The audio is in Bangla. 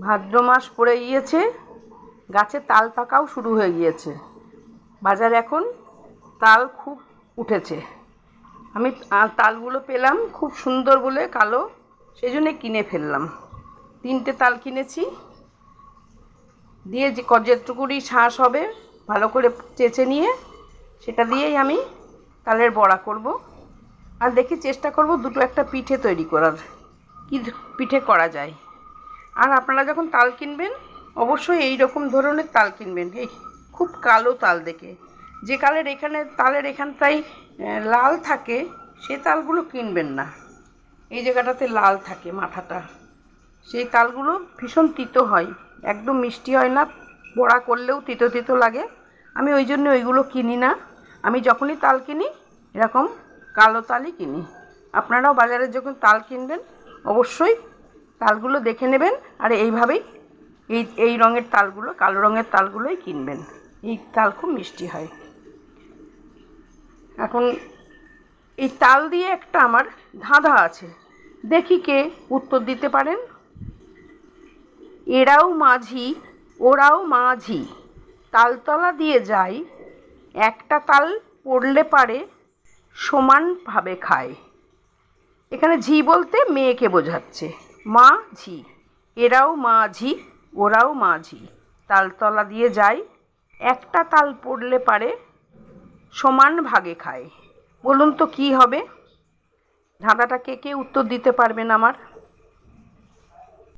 ভাদ্র মাস পড়ে গিয়েছে, গাছে তাল পাকাও শুরু হয়ে গিয়েছে। বাজারে এখন তাল খুব উঠেছে। আমি তালগুলো পেলাম খুব সুন্দর বলে, কালো, সেই জন্যে কিনে ফেললাম। 3টে তাল কিনেছি, দিয়ে যে যেটুকুনি শাঁস হবে ভালো করে চেঁচে নিয়ে সেটা দিয়েই আমি তালের বড়া করব। আর দেখি চেষ্টা করব দুটো একটা পিঠে তৈরি করার, কি পিঠে করা যায়। আর আপনারা যখন তাল কিনবেন অবশ্যই এই রকম ধরনের তাল কিনবেন, এই খুব কালো তাল দেখে। যে তালের এখানটায় লাল থাকে সে তালগুলো কিনবেন না। এই জায়গাটাতে লাল থাকে মাথাটা, সেই তালগুলো ভীষণ তিতো হয়, একদম মিষ্টি হয় না, বড়া করলেও তিতো তিতো লাগে। আমি ওই জন্য ওইগুলো কিনি না। আমি যখনই তাল কিনি এরকম কালো তালই কিনি। আপনারাও বাজারে যখন তাল কিনবেন অবশ্যই তালগুলো দেখে নেবেন, আর এইভাবেই এই রঙের তালগুলো, কালো রঙের তালগুলোই কিনবেন। এই তাল খুব মিষ্টি হয়। এখন এই তাল দিয়ে একটা আমার ধাঁধা আছে, দেখি কে উত্তর দিতে পারেন। এরাও মাঝি ওরাও মাঝি, তালতলা দিয়ে যায়, একটা তাল পড়লে পারে, সমানভাবে খায়। এখানে ঝি বলতে মেয়েকে বোঝাচ্ছে, মা ঝি। এরাও মাঝি ওরাও মাঝি, তালতলা দিয়ে যায়, একটা তাল পড়লে পারে, সমান ভাগে খায়। বলুন তো কি হবে? ধাঁধাটা কে কে উত্তর দিতে পারবেন আমার?